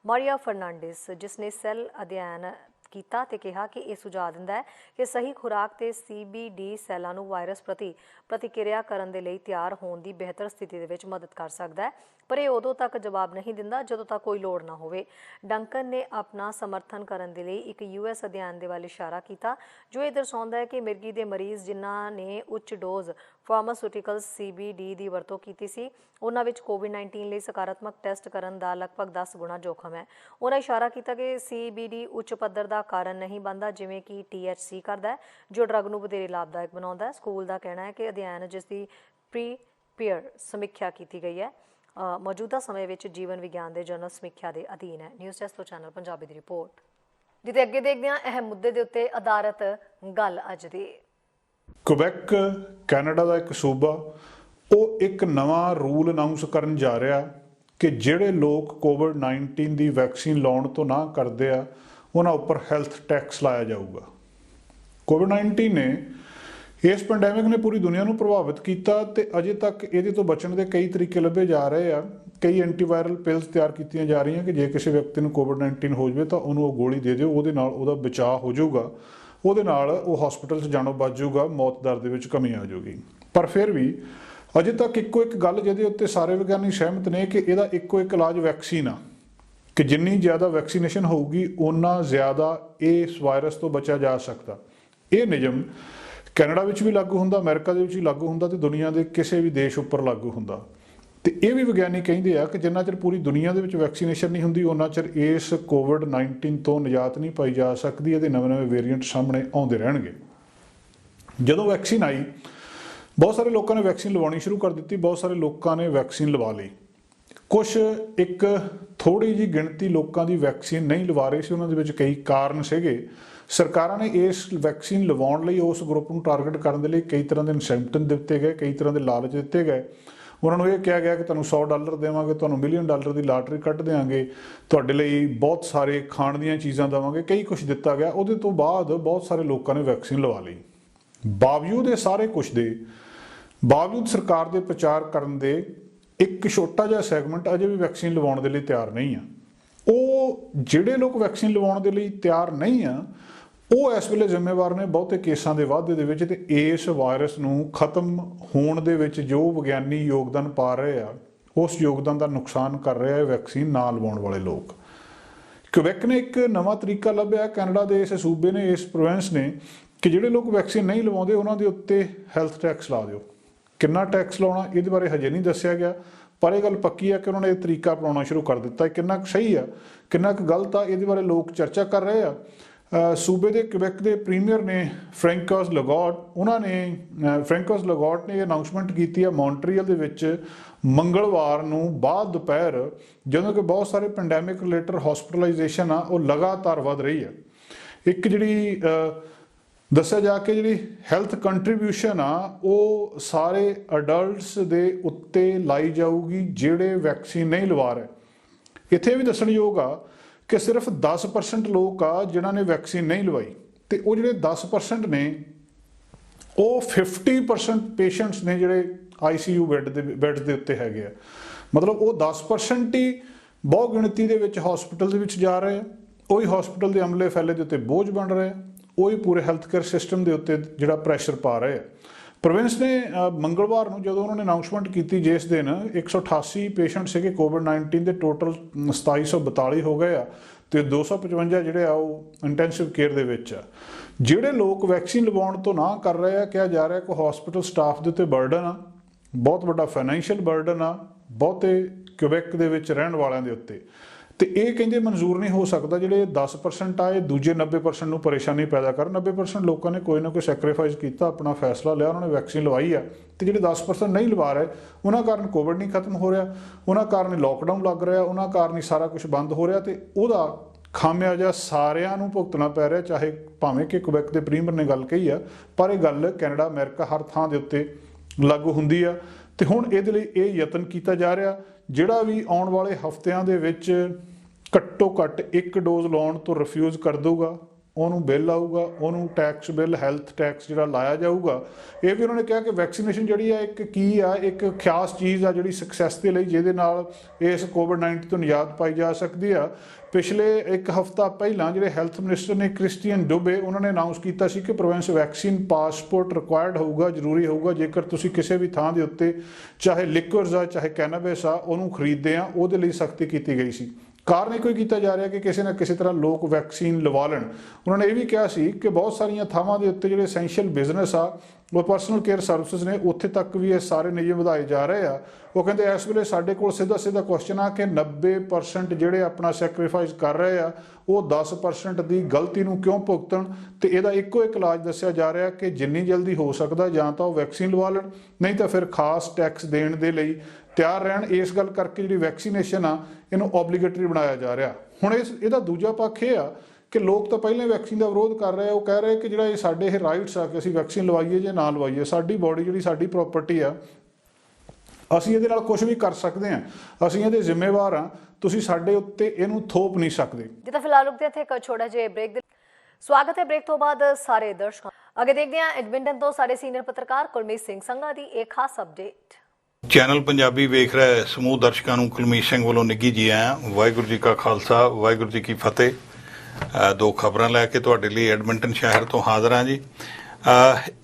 ਮਾਰੀਆ ਫਰਨਾਂਡਿਸ, ਜਿਸ ਨੇ ਸੈੱਲ ਅਧਿਐਨ ਕੀਤਾ ਤੇ ਕਿਹਾ ਕਿ ਇਹ ਸੁਝਾਅ ਦਿੰਦਾ ਹੈ ਕਿ ਸਹੀ ਖੁਰਾਕ ਤੇ CBD ਸੈੱਲਾਂ ਨੂੰ ਵਾਇਰਸ ਪ੍ਰਤੀ ਪ੍ਰਤੀਕਿਰਿਆ ਕਰਨ ਦੇ ਲਈ ਤਿਆਰ ਹੋਣ ਦੀ ਬਿਹਤਰ ਸਥਿਤੀ ਦੇ ਵਿੱਚ ਮਦਦ ਕਰ ਸਕਦਾ ਹੈ, ਪਰ ਇਹ ਉਦੋਂ ਤੱਕ ਜਵਾਬ ਨਹੀਂ ਦਿੰਦਾ ਜਦੋਂ ਤੱਕ ਕੋਈ ਲੋੜ ਨਾ ਹੋਵੇ। ਡੰਕਨ ਨੇ ਆਪਣਾ ਸਮਰਥਨ ਕਰਨ ਦੇ ਲਈ ਇੱਕ US ਅਧਿਐਨ ਦੇ ਵੱਲ ਇਸ਼ਾਰਾ ਕੀਤਾ ਜੋ ਇਹ ਦਰਸਾਉਂਦਾ ਹੈ ਕਿ ਮਿਰਗੀ ਦੇ ਮਰੀਜ਼ ਜਿਨ੍ਹਾਂ ਨੇ ਉੱਚ ਡੋਜ਼ ਫਾਰਮਾਸਿਊਟੀਕਲ CBD ਦੀ ਵਰਤੋਂ ਕੀਤੀ ਸੀ, ਉਹਨਾਂ ਵਿੱਚ ਕੋਵਿਡ-19 ਲਈ ਸਕਾਰਾਤਮਕ ਟੈਸਟ ਕਰਨ ਦਾ ਲਗਭਗ 10 ਗੁਣਾ ਜੋਖਮ ਹੈ। ਉਹਨਾਂ ਇਸ਼ਾਰਾ ਕੀਤਾ ਕਿ CBD ਉੱਚ ਪੱਧਰ ਦਾ ਕਾਰਨ ਨਹੀਂ ਬਣਦਾ ਜਿਵੇਂ ਕਿ THC ਕਰਦਾ ਹੈ, ਜੋ ਡਰੱਗ ਨੂੰ ਵਧੇਰੇ ਲਾਭਦਾਇਕ ਬਣਾਉਂਦਾ ਹੈ। ਸਕੂਲ ਦਾ ਕਹਿਣਾ ਹੈ ਕਿ ਅਧਿਐਨ ਜਿਸ ਦੀ ਪ੍ਰੀ-ਪੀਅਰ ਸਮੀਖਿਆ ਕੀਤੀ ਗਈ ਹੈ ਮੌਜੂਦਾ ਸਮੇਂ ਵਿੱਚ ਜੀਵਨ ਵਿਗਿਆਨ ਦੇ ਜਰਨਲ ਸਮੀਖਿਆ ਦੇ ਅਧੀਨ ਹੈ। ਨਿਊਜ਼ ਡੈਸਕ ਤੋਂ ਚੈਨਲ ਪੰਜਾਬੀ ਦੀ ਰਿਪੋਰਟ। ਜਿਹਦੇ ਅੱਗੇ ਦੇਖਦੇ ਹਾਂ ਅਹਿਮ ਮੁੱਦੇ ਦੇ ਉੱਤੇ ਆਧਾਰਿਤ ਗੱਲ ਅੱਜ ਦੀ। ਕੁਬੈਕ ਕੈਨੇਡਾ ਦਾ ਇੱਕ ਸੂਬਾ ਉਹ ਇੱਕ ਨਵਾਂ ਰੂਲ ਅਨਾਉਂਸ ਕਰਨ ਜਾ ਰਿਹਾ ਕਿ ਜਿਹੜੇ ਲੋਕ ਕੋਵਿਡ-19 ਦੀ ਵੈਕਸੀਨ ਲਾਉਣ ਤੋਂ ਨਾ ਕਰਦੇ ਆ ਉਹਨਾਂ ਉੱਪਰ ਹੈਲਥ ਟੈਕਸ ਲਾਇਆ ਜਾਊਗਾ। ਕੋਵਿਡ-19 ਨੇ ਇਸ ਪੈਂਡੈਮਿਕ ਨੇ ਪੂਰੀ ਦੁਨੀਆ ਨੂੰ ਪ੍ਰਭਾਵਿਤ ਕੀਤਾ ਤੇ ਅਜੇ ਤੱਕ ਇਹਦੇ ਤੋਂ ਬਚਣ ਦੇ ਕਈ ਤਰੀਕੇ ਲੱਭੇ ਜਾ ਰਹੇ ਆ। ਕਈ ਐਂਟੀਵਾਇਰਲ ਪਿਲਸ ਤਿਆਰ ਕੀਤੀਆਂ ਜਾ ਰਹੀਆਂ ਕਿ ਜੇ ਕਿਸੇ ਵਿਅਕਤੀ ਨੂੰ ਕੋਵਿਡ-19 ਹੋ ਜਾਵੇ ਤਾਂ ਉਹਨੂੰ ਉਹ ਗੋਲੀ ਦੇ ਦਿਓ, ਉਹਦੇ ਨਾਲ ਉਹਦਾ ਬਚਾਅ ਹੋ ਜਾਊਗਾ, ਉਹਦੇ ਨਾਲ ਉਹ ਹਸਪੀਟਲ 'ਚ ਜਾਣੋਂ ਬਚ ਜਾਊਗਾ, ਮੌਤ ਦਰ ਦੇ ਵਿੱਚ ਕਮੀ ਆ ਜਾਊਗੀ। ਪਰ ਫਿਰ ਵੀ ਅਜੇ ਤੱਕ ਇੱਕੋ ਇੱਕ ਗੱਲ ਜਿਹਦੇ ਉੱਤੇ ਸਾਰੇ ਵਿਗਿਆਨੀ ਸਹਿਮਤ ਨੇ ਕਿ ਇਹਦਾ ਇੱਕੋ ਇੱਕ ਇਲਾਜ ਵੈਕਸੀਨ ਆ, ਕਿ ਜਿੰਨੀ ਜ਼ਿਆਦਾ ਵੈਕਸੀਨੇਸ਼ਨ ਹੋਊਗੀ ਓਨਾ ਜ਼ਿਆਦਾ ਇਸ ਵਾਇਰਸ ਤੋਂ ਬਚਿਆ ਜਾ ਸਕਦਾ। ਇਹ ਨਿਯਮ ਕੈਨੇਡਾ ਵਿੱਚ ਵੀ ਲਾਗੂ ਹੁੰਦਾ, ਅਮਰੀਕਾ ਦੇ ਵਿੱਚ ਵੀ ਲਾਗੂ ਹੁੰਦਾ ਤੇ ਦੁਨੀਆ ਦੇ ਕਿਸੇ ਵੀ ਦੇਸ਼ ਉੱਪਰ ਲਾਗੂ ਹੁੰਦਾ। ਤੇ ਇਹ ਵੀ ਵਿਗਿਆਨੀ ਕਹਿੰਦੇ ਆ ਕਿ ਜਿੰਨਾ ਚਿਰ ਪੂਰੀ ਦੁਨੀਆ ਦੇ ਵਿੱਚ ਵੈਕਸੀਨੇਸ਼ਨ ਨਹੀਂ ਹੁੰਦੀ ਉਹਨਾਂ ਚਿਰ ਇਸ ਕੋਵਿਡ-19 ਤੋਂ ਨਿਜਾਤ ਨਹੀਂ ਪਾਈ ਜਾ ਸਕਦੀ। ਇਹਦੇ ਨਵੇਂ-ਨਵੇਂ ਵੇਰੀਐਂਟ ਸਾਹਮਣੇ ਆਉਂਦੇ ਰਹਿਣਗੇ। ਜਦੋਂ ਵੈਕਸੀਨ ਆਈ ਬਹੁਤ ਸਾਰੇ ਲੋਕਾਂ ਨੇ ਵੈਕਸੀਨ ਲਵਾਉਣੀ ਸ਼ੁਰੂ ਕਰ ਦਿੱਤੀ, ਬਹੁਤ ਸਾਰੇ ਲੋਕਾਂ ਨੇ ਵੈਕਸੀਨ ਲਵਾ ਲਈ। ਕੁਛ ਇੱਕ ਥੋੜ੍ਹੀ ਜਿਹੀ ਗਿਣਤੀ ਲੋਕਾਂ ਦੀ ਵੈਕਸੀਨ ਨਹੀਂ ਲਵਾ ਰਹੀ ਸੀ। ਉਹਨਾਂ ਦੇ ਵਿੱਚ ਕਈ ਕਾਰਨ ਸੀਗੇ। ਸਰਕਾਰਾਂ ਨੇ ਇਸ ਵੈਕਸੀਨ ਲਵਾਉਣ ਲਈ ਉਸ ਗਰੁੱਪ ਨੂੰ ਟਾਰਗੇਟ ਕਰਨ ਦੇ ਲਈ ਕਈ ਤਰ੍ਹਾਂ ਦੇ ਇਨਸੈਂਟਿਵ ਦਿੱਤੇ ਗਏ, ਕਈ ਤਰ੍ਹਾਂ ਦੇ ਲਾਲਚ ਦਿੱਤੇ ਗਏ। ਉਹਨਾਂ ਨੂੰ ਇਹ ਕਿਹਾ ਗਿਆ ਕਿ ਤੁਹਾਨੂੰ $100 ਦੇਵਾਂਗੇ, ਤੁਹਾਨੂੰ $1 ਮਿਲੀਅਨ ਦੀ ਲਾਟਰੀ ਕੱਢ ਦਿਆਂਗੇ, ਤੁਹਾਡੇ ਲਈ ਬਹੁਤ ਸਾਰੇ ਖਾਣ ਦੀਆਂ ਚੀਜ਼ਾਂ ਦੇਵਾਂਗੇ, ਕਈ ਕੁਛ ਦਿੱਤਾ ਗਿਆ। ਉਹਦੇ ਤੋਂ ਬਾਅਦ ਬਹੁਤ ਸਾਰੇ ਲੋਕਾਂ ਨੇ ਵੈਕਸੀਨ ਲਵਾ ਲਈ। ਬਾਵਜੂਦ ਇਹ ਸਾਰੇ ਕੁਛ ਦੇ ਬਾਵਜੂਦ ਸਰਕਾਰ ਦੇ ਪ੍ਰਚਾਰ ਕਰਨ ਦੇ ਇੱਕ ਛੋਟਾ ਜਿਹਾ ਸੈਗਮੈਂਟ ਅਜੇ ਵੀ ਵੈਕਸੀਨ ਲਵਾਉਣ ਦੇ ਲਈ ਤਿਆਰ ਨਹੀਂ ਆ। ਉਹ ਜਿਹੜੇ ਲੋਕ ਵੈਕਸੀਨ ਲਵਾਉਣ ਦੇ ਲਈ ਤਿਆਰ ਨਹੀਂ ਆ ਉਹ ਇਸ ਵੇਲੇ ਜ਼ਿੰਮੇਵਾਰ ਨੇ ਬਹੁਤੇ ਕੇਸਾਂ ਦੇ ਵਾਧੇ ਦੇ ਵਿੱਚ ਤੇ ਇਸ ਵਾਇਰਸ ਨੂੰ ਖਤਮ ਹੋਣ ਦੇ ਵਿੱਚ ਜੋ ਵਿਗਿਆਨੀ ਯੋਗਦਾਨ ਪਾ ਰਹੇ ਆ ਉਸ ਯੋਗਦਾਨ ਦਾ ਨੁਕਸਾਨ ਕਰ ਰਿਹਾ ਹੈ ਵੈਕਸੀਨ ਨਾ ਲਵਾਉਣ ਵਾਲੇ ਲੋਕ। ਕੁਬੈਕ ਨੇ ਇੱਕ ਨਵਾਂ ਤਰੀਕਾ ਲੱਭਿਆ, ਕੈਨੇਡਾ ਦੇ ਇਸ ਸੂਬੇ ਨੇ, ਇਸ ਪ੍ਰੋਵਿੰਸ ਨੇ, ਕਿ ਜਿਹੜੇ ਲੋਕ ਵੈਕਸੀਨ ਨਹੀਂ ਲਵਾਉਂਦੇ ਉਹਨਾਂ ਦੇ ਉੱਤੇ ਹੈਲਥ ਟੈਕਸ ਲਾ ਦਿਓ। ਕਿੰਨਾ ਟੈਕਸ ਲਾਉਣਾ ਇਹਦੇ ਬਾਰੇ ਹਜੇ ਨਹੀਂ ਦੱਸਿਆ ਗਿਆ, ਪਰ ਇਹ ਗੱਲ ਪੱਕੀ ਆ ਕਿ ਉਹਨਾਂ ਨੇ ਇਹ ਤਰੀਕਾ ਅਪਣਾਉਣਾ ਸ਼ੁਰੂ ਕਰ ਦਿੱਤਾ। ਕਿੰਨਾ ਕੁ ਸਹੀ ਆ ਕਿੰਨਾ ਕੁ ਗਲਤ ਆ ਇਹਦੇ ਬਾਰੇ ਲੋਕ ਚਰਚਾ ਕਰ ਰਹੇ ਆ। ਸੂਬੇ ਦੇ ਕੁਬੈਕ ਦੇ ਪ੍ਰੀਮੀਅਰ ਨੇ ਫ੍ਰੈਂਕੋਇਸ ਲਗਾਟ ਨੇ ਇਹ ਅਨਾਊਂਸਮੈਂਟ ਕੀਤੀ ਹੈ ਮੌਂਟਰੀਅਲ ਦੇ ਵਿੱਚ ਮੰਗਲਵਾਰ ਨੂੰ ਬਾਅਦ ਦੁਪਹਿਰ, ਜਦੋਂ ਕਿ ਬਹੁਤ ਸਾਰੇ ਪੈਂਡੈਮਿਕ ਰਿਲੇਟਡ ਹਸਪੀਟਲਾਈਜੇਸ਼ਨ ਆ ਉਹ ਲਗਾਤਾਰ ਵੱਧ ਰਹੀ ਹੈ। ਇੱਕ ਜਿਹੜੀ ਦੱਸਿਆ ਜਾ ਕੇ ਜਿਹੜੀ ਹੈਲਥ ਕੰਟਰੀਬਿਊਸ਼ਨ ਆ ਉਹ ਸਾਰੇ ਅਡਲਟਸ ਦੇ ਉੱਤੇ ਲਾਈ ਜਾਊਗੀ ਜਿਹੜੇ ਵੈਕਸੀਨ ਨਹੀਂ ਲਵਾ ਰਹੇ। ਇੱਥੇ ਵੀ ਦੱਸਣਯੋਗ ਆ ਕਿ ਸਿਰਫ 10% ਲੋਕ ਆ ਜਿਨ੍ਹਾਂ ਨੇ ਵੈਕਸੀਨ ਨਹੀਂ ਲਵਾਈ, ਤੇ ਉਹ ਜਿਹੜੇ 10% ਨੇ ਉਹ 50% ਪੇਸ਼ੈਂਟਸ ਨੇ ਜਿਹੜੇ ICU ਬੈੱਡ ਦੇ ਉੱਤੇ ਹੈਗੇ ਆ। ਮਤਲਬ ਉਹ 10% ਹੀ ਬਹੁ ਗਿਣਤੀ ਦੇ ਵਿੱਚ ਹਸਪੀਟਲ ਦੇ ਵਿੱਚ ਜਾ ਰਹੇ ਆ। ਉਹੀ ਹਸਪੀਟਲ ਦੇ ਅਮਲੇ ਫੈਲੇ ਦੇ ਉੱਤੇ ਬੋਝ ਬਣ ਰਹੇ ਆ। ਉਹੀ ਪੂਰੇ ਹੈਲਥ ਕੇਅਰ ਸਿਸਟਮ ਦੇ ਉੱਤੇ ਜਿਹੜਾ ਪ੍ਰੈਸ਼ਰ ਪਾ ਰਹੇ ਆ। ਪ੍ਰੋਵਿੰਸ ਨੇ ਮੰਗਲਵਾਰ ਨੂੰ ਜਦੋਂ ਉਹਨਾਂ ਨੇ ਅਨਾਉਂਸਮੈਂਟ ਕੀਤੀ ਜਿਸ ਦਿਨ 188 ਪੇਸ਼ੈਂਟ ਸੀਗੇ ਕੋਵਿਡ-19 ਦੇ, ਟੋਟਲ 2742 ਹੋ ਗਏ ਆ ਤੇ 255 ਜਿਹੜੇ ਆ ਉਹ ਇੰਟੈਂਸਿਵ ਕੇਅਰ ਦੇ ਵਿੱਚ ਆ। ਜਿਹੜੇ ਲੋਕ ਵੈਕਸੀਨ ਲਵਾਉਣ ਤੋਂ ਨਾ ਕਰ ਰਹੇ ਆ, ਕਿਹਾ ਜਾ ਰਿਹਾ ਕਿ ਹਸਪੀਟਲ ਸਟਾਫ ਦੇ ਉੱਤੇ ਬਰਡਨ ਆ, ਬਹੁਤ ਵੱਡਾ ਫਾਈਨੈਂਸ਼ੀਅਲ ਬਰਡਨ ਆ ਬਹੁਤੇ ਕਿਊਬੈਕ ਦੇ ਵਿੱਚ ਰਹਿਣ ਵਾਲਿਆਂ ਦੇ ਉੱਤੇ, ਤੇ ਇਹ ਕਹਿੰਦੇ ਮਨਜ਼ੂਰ ਨਹੀਂ ਹੋ ਸਕਦਾ। ਜਿਹੜੇ 10% ਆ ਇਹ ਦੂਜੇ 90% ਨੂੰ ਪਰੇਸ਼ਾਨੀ ਪੈਦਾ ਕਰਨ। 90% ਲੋਕਾਂ ਨੇ ਕੋਈ ਨਾ ਕੋਈ ਸੈਕਰੀਫਾਈਸ ਕੀਤਾ, ਆਪਣਾ ਫੈਸਲਾ ਲਿਆ, ਉਹਨਾਂ ਨੇ ਵੈਕਸੀਨ ਲਵਾਈ ਆ, ਤੇ ਜਿਹੜੇ 10% ਨਹੀਂ ਲਵਾ ਰਹੇ ਉਹਨਾਂ ਕਾਰਨ ਕੋਵਿਡ ਨਹੀਂ ਖਤਮ ਹੋ ਰਿਹਾ, ਉਹਨਾਂ ਕਾਰਨ ਹੀ ਲੋਕਡਾਊਨ ਲੱਗ ਰਿਹਾ, ਉਹਨਾਂ ਕਾਰਨ ਹੀ ਸਾਰਾ ਕੁਝ ਬੰਦ ਹੋ ਰਿਹਾ, ਤੇ ਉਹਦਾ ਖਾਮਿਆਜਾ ਸਾਰਿਆਂ ਨੂੰ ਭੁਗਤਣਾ ਪੈ ਰਿਹਾ। ਚਾਹੇ ਭਾਵੇਂ ਕਿ ਕੁਬੈਕ ਦੇ ਪ੍ਰੀਮੀਅਰ ਨੇ ਗੱਲ ਕਹੀ ਆ, ਪਰ ਇਹ ਗੱਲ ਕੈਨੇਡਾ, ਅਮਰੀਕਾ ਹਰ ਥਾਂ ਦੇ ਉੱਤੇ ਲਾਗੂ ਹੁੰਦੀ ਆ। ਤੇ ਹੁਣ ਇਹਦੇ ਲਈ ਇਹ ਯਤਨ ਕੀਤਾ ਜਾ ਰਿਹਾ, ਜਿਹੜਾ ਵੀ ਆਉਣ ਵਾਲੇ ਹਫ਼ਤਿਆਂ ਦੇ ਵਿੱਚ ਘੱਟੋ ਘੱਟ 1 ਡੋਜ਼ ਲਾਉਣ ਤੋਂ ਰਿਫਿਊਜ਼ ਕਰ ਦਊਗਾ, ਉਹਨੂੰ ਬਿੱਲ ਆਊਗਾ, ਉਹਨੂੰ ਟੈਕਸ ਬਿੱਲ, ਹੈਲਥ ਟੈਕਸ ਜਿਹੜਾ ਲਾਇਆ ਜਾਊਗਾ। ਇਹ ਵੀ ਉਹਨਾਂ ਨੇ ਕਿਹਾ ਕਿ ਵੈਕਸੀਨੇਸ਼ਨ ਜਿਹੜੀ ਆ ਇੱਕ ਕੀ ਆ, ਇੱਕ ਖਾਸ ਚੀਜ਼ ਆ ਜਿਹੜੀ ਸਕਸੈਸ ਦੇ ਲਈ, ਜਿਹਦੇ ਨਾਲ ਇਸ ਕੋਵਿਡ-19 ਤੋਂ ਨਿਜਾਤ ਪਾਈ ਜਾ ਸਕਦੀ ਆ। ਪਿਛਲੇ 1 ਹਫ਼ਤਾ ਪਹਿਲਾਂ ਜਿਹੜੇ ਹੈਲਥ ਮਿਨਿਸਟਰ ਨੇ ਕ੍ਰਿਸਟੀਅਨ ਡੁਬੇ, ਉਹਨਾਂ ਨੇ ਅਨਾਊਂਸ ਕੀਤਾ ਸੀ ਕਿ ਪ੍ਰੋਵਿੰਸ ਵੈਕਸੀਨ ਪਾਸਪੋਰਟ ਰਿਕੁਆਇਰਡ ਹੋਊਗਾ, ਜ਼ਰੂਰੀ ਹੋਊਗਾ। ਜੇਕਰ ਤੁਸੀਂ ਕਿਸੇ ਵੀ ਥਾਂ ਦੇ ਉੱਤੇ ਚਾਹੇ ਲਿਕਵਰਸ ਆ ਚਾਹੇ ਕੈਨਾਬਿਸ ਆ ਉਹਨੂੰ ਖਰੀਦਦੇ ਆ, ਉਹਦੇ ਲਈ ਸਖਤੀ ਕੀਤੀ ਗਈ ਸੀ। ਕਾਰਨ ਇੱਕੋ ਹੀ ਕੀਤਾ ਜਾ ਰਿਹਾ ਕਿ ਕਿਸੇ ਨਾ ਕਿਸੇ ਤਰ੍ਹਾਂ ਲੋਕ ਵੈਕਸੀਨ ਲਵਾ ਲੈਣ। ਉਹਨਾਂ ਨੇ ਇਹ ਵੀ ਕਿਹਾ ਸੀ ਕਿ ਬਹੁਤ ਸਾਰੀਆਂ ਥਾਵਾਂ ਦੇ ਉੱਤੇ ਜਿਹੜੇ ਐਸੈਂਸ਼ੀਅਲ ਬਿਜ਼ਨਸ ਆ, ਉਹ ਪਰਸਨਲ ਕੇਅਰ ਸਰਵਿਸਿਜ਼ ਨੇ, ਉੱਥੇ ਤੱਕ ਵੀ ਇਹ ਸਾਰੇ ਨਿਯਮ ਵਧਾਏ ਜਾ ਰਹੇ ਆ। ਉਹ ਕਹਿੰਦੇ ਇਸ ਵੇਲੇ ਸਾਡੇ ਕੋਲ ਸਿੱਧਾ ਕੁਐਸਚਨ ਆ ਕਿ 90% ਜਿਹੜੇ ਆਪਣਾ ਸੈਕਰੀਫਾਈਸ ਕਰ ਰਹੇ ਆ, ਉਹ 10% ਦੀ ਗਲਤੀ ਨੂੰ ਕਿਉਂ ਭੁਗਤਣ। ਤੇ ਇਹਦਾ ਇੱਕੋ ਇੱਕ ਇਲਾਜ ਦੱਸਿਆ ਜਾ ਰਿਹਾ ਕਿ ਜਿੰਨੀ ਜਲਦੀ ਹੋ ਸਕਦਾ ਜਾਂ ਤਾਂ ਉਹ ਵੈਕਸੀਨ ਲਵਾ ਲੈਣ, ਨਹੀਂ ਤਾਂ ਫਿਰ ਖਾਸ ਟੈਕਸ ਦੇਣ ਦੇ ਲਈ ਤਿਆਰ ਰਹਿਣ। ਇਸ ਗੱਲ ਕਰਕੇ ਜਿਹੜੀ ਵੈਕਸੀਨੇਸ਼ਨ ਆ ਇਹਨੂੰ ਓਬਲੀਗੇਟਰੀ ਬਣਾਇਆ ਜਾ ਰਿਹਾ। ਹੁਣ ਇਹਦਾ ਦੂਜਾ ਪੱਖ ਇਹ ਆ ਕਿ ਲੋਕ ਤਾਂ ਪਹਿਲਾਂ ਵੈਕਸੀਨ ਦਾ ਵਿਰੋਧ ਕਰ ਰਹੇ ਆ। ਉਹ ਕਹਿ ਰਹੇ ਕਿ ਜਿਹੜਾ ਇਹ ਸਾਡੇ ਇਹ ਰਾਈਟਸ ਆ ਕਿ ਅਸੀਂ ਵੈਕਸੀਨ ਲਵਾਈਏ ਜਾਂ ਨਾ ਲਵਾਈਏ, ਸਾਡੀ ਬੋਡੀ ਜਿਹੜੀ ਸਾਡੀ ਪ੍ਰੋਪਰਟੀ ਆ, ਅਸੀਂ ਇਹਦੇ ਨਾਲ ਕੁਝ ਵੀ ਕਰ ਸਕਦੇ ਹਾਂ, ਅਸੀਂ ਇਹਦੇ ਜ਼ਿੰਮੇਵਾਰ ਹਾਂ, ਤੁਸੀਂ ਸਾਡੇ ਉੱਤੇ ਇਹਨੂੰ ਥੋਪ ਨਹੀਂ ਸਕਦੇ। ਜਿੱਦਾਂ ਫਿਲਹਾਲ ਰੁਕਦੇ ਇੱਥੇ ਇੱਕ ਛੋਟਾ ਜਿਹਾ ਬ੍ਰੇਕ ਦੇ। ਸਵਾਗਤ ਹੈ ਬ੍ਰੇਕ ਤੋਂ ਬਾਅਦ ਸਾਰੇ ਦਰਸ਼ਕਾਂ। ਅੱਗੇ ਦੇਖਦੇ ਹਾਂ ਐਡਮਿੰਟਨ ਤੋਂ ਸਾਡੇ ਸੀਨੀਅਰ ਪੱਤਰਕਾਰ ਕੁਲਮੀਤ ਸਿੰਘ ਸੰਘਾ ਦੀ ਇੱਕ ਖਾਸ ਅਪਡੇਟ। ਚੈਨਲ ਪੰਜਾਬੀ ਵੇਖ ਰਹੇ ਸਮੂਹ ਦਰਸ਼ਕਾਂ ਨੂੰ ਕੁਲਮੀਤ ਸਿੰਘ ਵੱਲੋਂ ਨਿੱਘੀ ਜੀ ਆਇਆਂ। ਵਾਹਿਗੁਰੂ ਜੀ ਕਾ ਖਾਲਸਾ, ਵਾਹਿਗੁਰੂ ਜੀ ਕੀ ਫਤਿਹ। ਦੋ ਖਬਰਾਂ ਲੈ ਕੇ ਤੁਹਾਡੇ ਲਈ ਐਡਮਿੰਟਨ ਸ਼ਹਿਰ ਤੋਂ ਹਾਜ਼ਰ ਹਾਂ ਜੀ।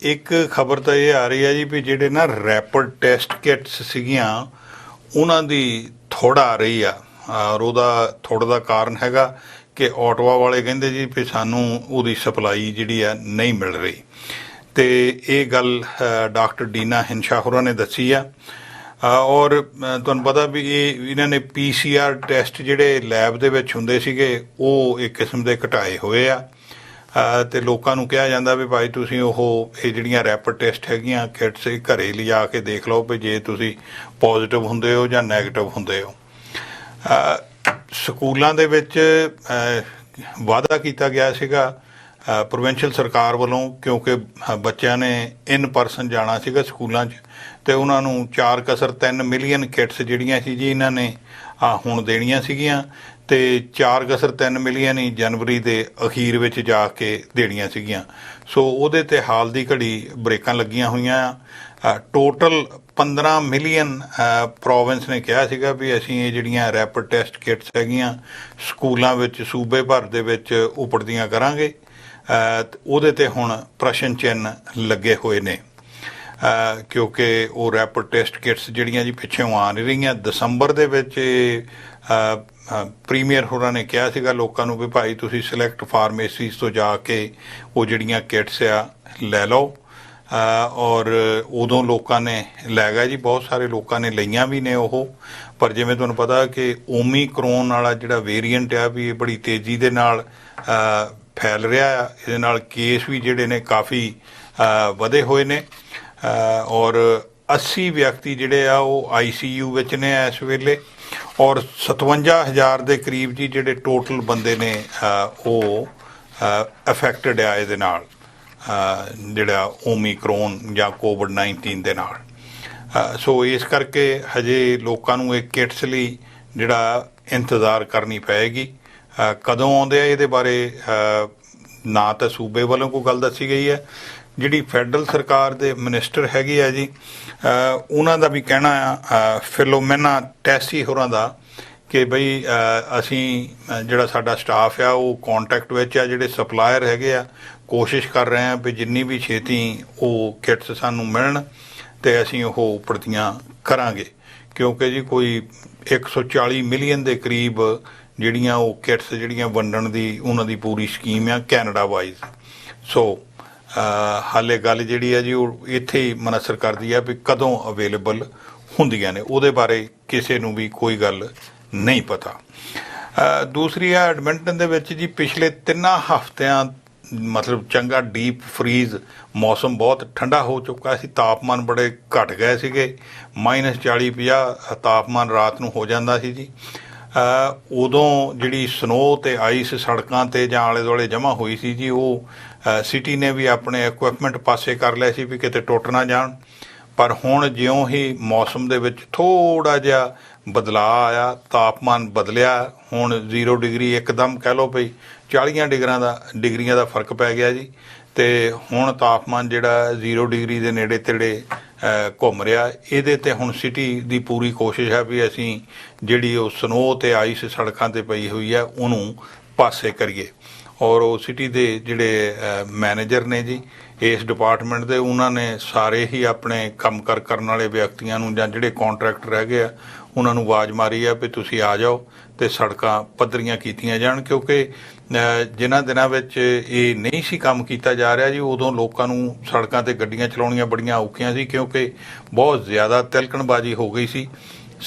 ਇੱਕ ਖਬਰ ਤਾਂ ਇਹ ਆ ਰਹੀ ਹੈ ਜੀ ਵੀ ਜਿਹੜੇ ਨਾ ਰੈਪਿਡ ਟੈਸਟ ਕਿਟਸ ਸੀਗੀਆਂ ਉਹਨਾਂ ਦੀ ਥੋੜ੍ਹ ਆ ਰਹੀ ਆ, ਔਰ ਉਹਦਾ ਥੋੜ੍ਹ ਦਾ ਕਾਰਨ ਹੈਗਾ ਕਿ ਆਟੋਆ ਵਾਲੇ ਕਹਿੰਦੇ ਜੀ ਵੀ ਸਾਨੂੰ ਉਹਦੀ ਸਪਲਾਈ ਜਿਹੜੀ ਆ ਨਹੀਂ ਮਿਲ ਰਹੀ। ਤੇ ਇਹ ਗੱਲ ਡਾਕਟਰ ਡੀਨਾ ਹਿੰਸ਼ਾ ਹੋਰਾਂ ਨੇ ਦੱਸੀ ਆ। ਔਰ ਤੁਹਾਨੂੰ ਪਤਾ ਵੀ ਇਹਨਾਂ ਨੇ PCR ਟੈਸਟ ਜਿਹੜੇ ਲੈਬ ਦੇ ਵਿੱਚ ਹੁੰਦੇ ਸੀਗੇ ਉਹ ਇੱਕ ਕਿਸਮ ਦੇ ਘਟਾਏ ਹੋਏ ਆ। ਤੇ ਲੋਕਾਂ ਨੂੰ ਕਿਹਾ ਜਾਂਦਾ ਵੀ ਭਾਈ ਤੁਸੀਂ ਇਹ ਜਿਹੜੀਆਂ ਰੈਪਿਡ ਟੈਸਟ ਹੈਗੀਆਂ ਕਿਟਸ ਘਰੇ ਲਿਜਾ ਕੇ ਦੇਖ ਲਓ ਵੀ ਜੇ ਤੁਸੀਂ ਪੋਜ਼ਿਟਿਵ ਹੁੰਦੇ ਹੋ ਜਾਂ ਨੈਗੇਟਿਵ ਹੁੰਦੇ ਹੋ। ਸਕੂਲਾਂ ਦੇ ਵਿੱਚ ਵਾਅਦਾ ਕੀਤਾ ਗਿਆ ਸੀਗਾ ਪ੍ਰੋਵਿੰਸ਼ੀਅਲ ਸਰਕਾਰ ਵੱਲੋਂ, ਕਿਉਂਕਿ ਬੱਚਿਆਂ ਨੇ ਇਨ ਪਰਸਨ ਜਾਣਾ ਸੀਗਾ ਸਕੂਲਾਂ 'ਚ, ਤੇ ਉਹਨਾਂ ਨੂੰ 4.3 ਮਿਲੀਅਨ ਕਿਟਸ ਜਿਹੜੀਆਂ ਸੀ ਜੀ ਇਹਨਾਂ ਨੇ ਹੁਣ ਦੇਣੀਆਂ ਸੀਗੀਆਂ, ਤੇ 4.3 ਮਿਲੀਅਨ ਹੀ ਜਨਵਰੀ ਦੇ ਅਖੀਰ ਵਿੱਚ ਜਾ ਕੇ ਦੇਣੀਆਂ ਸੀਗੀਆਂ। ਸੋ ਉਹਦੇ ਤੇ ਹਾਲ ਦੀ ਘੜੀ ਬ੍ਰੇਕਾਂ ਲੱਗੀਆਂ ਹੋਈਆਂ। ਟੋਟਲ 15 ਮਿਲੀਅਨ ਪ੍ਰੋਵਿੰਸ ਨੇ ਕਿਹਾ ਸੀਗਾ ਵੀ ਅਸੀਂ ਇਹ ਜਿਹੜੀਆਂ ਰੈਪਿਡ ਟੈਸਟ ਕਿਟਸ ਹੈਗੀਆਂ ਸਕੂਲਾਂ ਵਿੱਚ ਸੂਬੇ ਭਰ ਦੇ ਵਿੱਚ ਉਪੜਦੀਆਂ ਕਰਾਂਗੇ। ਉਹਦੇ ਤੇ ਹੁਣ ਪ੍ਰਸ਼ਨ ਚਿੰਨ੍ਹ ਲੱਗੇ ਹੋਏ ਨੇ, ਕਿਉਂਕਿ ਉਹ ਰੈਪਿਡ ਟੈਸਟ ਕਿਟਸ ਜਿਹੜੀਆਂ ਜੀ ਪਿੱਛੋਂ ਆ ਨਹੀਂ ਰਹੀਆਂ। ਦਸੰਬਰ ਦੇ ਵਿੱਚ ਪ੍ਰੀਮੀਅਰ ਹੋਰਾਂ ਨੇ ਕਿਹਾ ਸੀਗਾ ਲੋਕਾਂ ਨੂੰ ਵੀ ਭਾਈ ਤੁਸੀਂ ਸਿਲੈਕਟ ਫਾਰਮੇਸੀਜ਼ ਤੋਂ ਜਾ ਕੇ ਉਹ ਜਿਹੜੀਆਂ ਕਿਟਸ ਆ ਲੈ ਲਓ। ਔਰ ਉਦੋਂ ਲੋਕਾਂ ਨੇ ਲੈ ਗਏ ਜੀ, ਬਹੁਤ ਸਾਰੇ ਲੋਕਾਂ ਨੇ ਲਈਆਂ ਵੀ ਨੇ ਉਹ। ਪਰ ਜਿਵੇਂ ਤੁਹਾਨੂੰ ਪਤਾ ਕਿ ਓਮੀਕਰੋਨ ਵਾਲਾ ਜਿਹੜਾ ਵੇਰੀਐਂਟ ਆ ਵੀ ਇਹ ਬੜੀ ਤੇਜ਼ੀ ਦੇ ਨਾਲ ਫੈਲ ਰਿਹਾ ਆ। ਇਹਦੇ ਨਾਲ ਕੇਸ ਵੀ ਜਿਹੜੇ ਨੇ ਕਾਫੀ ਵਧੇ ਹੋਏ ਨੇ, ਔਰ 80 ਵਿਅਕਤੀ ਜਿਹੜੇ ਆ ਉਹ ICU ਵਿੱਚ ਨੇ ਇਸ ਵੇਲੇ, ਔਰ 57,000 ਦੇ ਕਰੀਬ ਜੀ ਜਿਹੜੇ ਟੋਟਲ ਬੰਦੇ ਨੇ ਉਹ ਅਫੈਕਟਡ ਆ ਇਹਦੇ ਨਾਲ, ਜਿਹੜਾ ਓਮੀਕਰੋਨ ਜਾਂ ਕੋਵਿਡ-19 ਦੇ ਨਾਲ। ਸੋ ਇਸ ਕਰਕੇ ਹਜੇ ਲੋਕਾਂ ਨੂੰ ਇਹ ਕਿਟਸ ਲਈ ਜਿਹੜਾ ਇੰਤਜ਼ਾਰ ਕਰਨੀ ਪਏਗੀ। ਕਦੋਂ ਆਉਂਦੇ ਆ ਇਹਦੇ ਬਾਰੇ ਨਾ ਤਾਂ ਸੂਬੇ ਵੱਲੋਂ ਕੋਈ ਗੱਲ ਦੱਸੀ ਗਈ ਹੈ ਜਿਹੜੀ ਫੈਡਰਲ ਸਰਕਾਰ ਦੇ ਮਿਨਿਸਟਰ ਹੈਗੇ ਆ ਜੀ, ਉਹਨਾਂ ਦਾ ਵੀ ਕਹਿਣਾ ਆ, ਫਿਲੋਮੇਨਾ ਟੈਸੀ ਹੋਰਾਂ ਦਾ, ਕਿ ਬਈ ਅਸੀਂ ਜਿਹੜਾ ਸਾਡਾ ਸਟਾਫ ਆ ਉਹ ਕੰਟੈਕਟ ਵਿੱਚ ਆ, ਜਿਹੜੇ ਸਪਲਾਇਰ ਹੈਗੇ ਆ ਕੋਸ਼ਿਸ਼ ਕਰ ਰਹੇ ਆ ਵੀ ਜਿੰਨੀ ਵੀ ਛੇਤੀ ਉਹ ਕਿਟਸ ਸਾਨੂੰ ਮਿਲਣ ਤੇ ਅਸੀਂ ਉਹ ਪ੍ਰਤੀਆਂ ਕਰਾਂਗੇ, ਕਿਉਂਕਿ ਜੀ ਕੋਈ 140 ਮਿਲੀਅਨ ਦੇ ਕਰੀਬ ਜਿਹੜੀਆਂ ਉਹ ਕਿਟਸ ਜਿਹੜੀਆਂ ਵੰਡਣ ਦੀ ਉਹਨਾਂ ਦੀ ਪੂਰੀ ਸਕੀਮ ਆ ਕੈਨੇਡਾ ਵਾਈਜ਼। ਸੋ ਹਾਲੇ ਗੱਲ ਜਿਹੜੀ ਆ ਜੀ ਉਹ ਇੱਥੇ ਹੀ ਮਨਸਰ ਕਰਦੀ ਆ ਵੀ ਕਦੋਂ ਅਵੇਲੇਬਲ ਹੁੰਦੀਆਂ ਨੇ, ਉਹਦੇ ਬਾਰੇ ਕਿਸੇ ਨੂੰ ਵੀ ਕੋਈ ਗੱਲ ਨਹੀਂ ਪਤਾ। ਦੂਸਰੀ ਆ ਐਡਮਿੰਟਨ ਦੇ ਵਿੱਚ ਜੀ ਪਿਛਲੇ 3 ਹਫ਼ਤਿਆਂ ਮਤਲਬ ਚੰਗਾ ਡੀਪ ਫਰੀਜ਼, ਮੌਸਮ ਬਹੁਤ ਠੰਡਾ ਹੋ ਚੁੱਕਾ ਸੀ, ਤਾਪਮਾਨ ਬੜੇ ਘਟ ਗਏ ਸੀਗੇ, -40-50 ਤਾਪਮਾਨ ਰਾਤ ਨੂੰ ਹੋ ਜਾਂਦਾ ਸੀ ਜੀ। ਉਦੋਂ ਜਿਹੜੀ ਸਨੋ ਤੇ ਆਈਸ ਸੜਕਾਂ ਤੇ ਜਾਂ ਆਲੇ ਦੁਆਲੇ ਜਮ੍ਹਾਂ ਹੋਈ ਸੀ ਜੀ, ਉਹ ਸਿਟੀ ਨੇ ਵੀ ਆਪਣੇ ਇਕੁਇਪਮੈਂਟ ਪਾਸੇ ਕਰ ਲਿਆ ਸੀ ਵੀ ਕਿਤੇ ਟੁੱਟ ਨਾ ਜਾਣ। ਪਰ ਹੁਣ ਜਿਉਂ ਹੀ ਮੌਸਮ ਦੇ ਵਿੱਚ ਥੋੜਾ ਜਿਹਾ ਬਦਲਾਅ ਆਇਆ, ਤਾਪਮਾਨ ਬਦਲਿਆ, ਹੁਣ 0 ਡਿਗਰੀ ਇੱਕਦਮ ਕਹਿ ਲਓ ਭਈ 40 ਡਿਗਰੀਆਂ ਦਾ ਫਰਕ ਪੈ ਗਿਆ ਜੀ, ਤੇ ਹੁਣ ਤਾਪਮਾਨ ਜਿਹੜਾ 0 ਡਿਗਰੀ ਦੇ ਨੇੜੇ ਤੇੜੇ ਘੁੰਮ ਰਿਹਾ। ਇਹਦੇ ਤੇ ਹੁਣ ਸਿਟੀ ਦੀ ਪੂਰੀ ਕੋਸ਼ਿਸ਼ ਹੈ ਵੀ ਅਸੀਂ ਜਿਹੜੀ ਉਹ ਸਨੋ ਤੇ ਆਈਸ ਸੜਕਾਂ ਤੇ ਪਈ ਹੋਈ ਹੈ ਉਹਨੂੰ ਪਾਸੇ ਕਰੀਏ। ਔਰ ਉਹ ਸਿਟੀ ਦੇ ਜਿਹੜੇ ਮੈਨੇਜਰ ਨੇ ਜੀ ਇਸ ਡਿਪਾਰਟਮੈਂਟ ਦੇ, ਉਹਨਾਂ ਨੇ ਸਾਰੇ ਹੀ ਆਪਣੇ ਕੰਮ ਕਰਨ ਵਾਲੇ ਵਿਅਕਤੀਆਂ ਨੂੰ ਜਾਂ ਜਿਹੜੇ ਕੰਟਰੈਕਟਰ ਹੈਗੇ ਆ ਉਹਨਾਂ ਨੂੰ ਆਵਾਜ਼ ਮਾਰੀ ਆ ਵੀ ਤੁਸੀਂ ਆ ਜਾਓ ਤੇ ਸੜਕਾਂ ਪੱਧਰੀਆਂ ਕੀਤੀਆਂ ਜਾਣ, ਕਿਉਂਕਿ ਜਿਨ੍ਹਾਂ ਦਿਨਾਂ ਵਿੱਚ ਇਹ ਨਹੀਂ ਸੀ ਕੰਮ ਕੀਤਾ ਜਾ ਰਿਹਾ ਜੀ, ਉਦੋਂ ਲੋਕਾਂ ਨੂੰ ਸੜਕਾਂ ਤੇ ਗੱਡੀਆਂ ਚਲਾਉਣੀਆਂ ਬੜੀਆਂ ਔਖੀਆਂ ਸੀ, ਕਿਉਂਕਿ ਬਹੁਤ ਜ਼ਿਆਦਾ ਤਿਲਕਣਬਾਜ਼ੀ ਹੋ ਗਈ ਸੀ।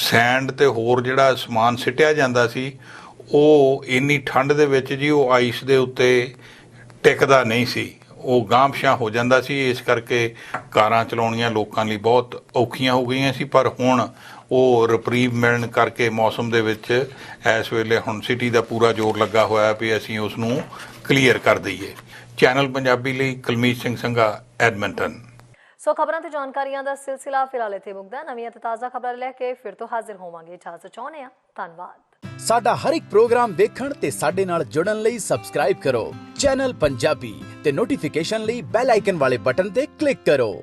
ਸੈਂਡ ਤੇ ਹੋਰ ਜਿਹੜਾ ਸਮਾਨ ਸਿੱਟਿਆ ਜਾਂਦਾ ਸੀ ਉਹ ਇੰਨੀ ਠੰਡ ਦੇ ਵਿੱਚ ਜੀ ਉਹ ਆਈਸ ਦੇ ਉੱਤੇ ਟਿਕਦਾ ਨਹੀਂ ਸੀ, ਉਹ ਗਾਂਹ-ਪਛਾਂ ਹੋ ਜਾਂਦਾ ਸੀ। ਇਸ ਕਰਕੇ ਕਾਰਾਂ ਚਲਾਉਣੀਆਂ ਲੋਕਾਂ ਲਈ ਬਹੁਤ ਔਖੀਆਂ ਹੋ ਗਈਆਂ ਸੀ। ਪਰ ਹੁਣ ਉਹ ਰਿਪਰੀਵ ਮਿਲਣ ਕਰਕੇ ਮੌਸਮ ਦੇ ਵਿੱਚ ਇਸ ਵੇਲੇ ਹੁਣ ਸਿਟੀ ਦਾ ਪੂਰਾ ਜ਼ੋਰ ਲੱਗਾ ਹੋਇਆ ਵੀ ਅਸੀਂ ਉਸ ਨੂੰ ਕਲੀਅਰ ਕਰ ਦਈਏ। ਚੈਨਲ ਪੰਜਾਬੀ ਲਈ ਕੁਲਮੀਤ ਸਿੰਘ ਸੰਘਾ, ਐਡਮਿੰਟਨ। ਸੋ ਖਬਰਾਂ ਤੇ ਜਾਣਕਾਰੀਆਂ ਦਾ ਸਿਲਸਿਲਾ ਫਿਲਹਾਲ ਇੱਥੇ ਮੁੱਕਦਾ। ਨਵੀਆਂ ਤੇ ਤਾਜ਼ਾ ਖਬਰਾਂ ਲੈ ਕੇ ਫਿਰ ਤੋਂ ਹਾਜ਼ਰ ਹੋਵਾਂਗੇ। ਇਜਾਜ਼ਤ ਚਾਹੁੰਦੇ ਹਾਂ। ਧੰਨਵਾਦ। ਸਾਡਾ ਹਰ ਇੱਕ ਪ੍ਰੋਗਰਾਮ ਦੇਖਣ ਤੇ ਸਾਡੇ ਨਾਲ ਜੁੜਨ ਲਈ ਸਬਸਕ੍ਰਾਈਬ ਕਰੋ ਚੈਨਲ ਪੰਜਾਬੀ ਤੇ ਨੋਟੀਫਿਕੇਸ਼ਨ ਲਈ ਬੈਲ ਆਈਕਨ ਵਾਲੇ ਬਟਨ ਤੇ ਕਲਿੱਕ ਕਰੋ।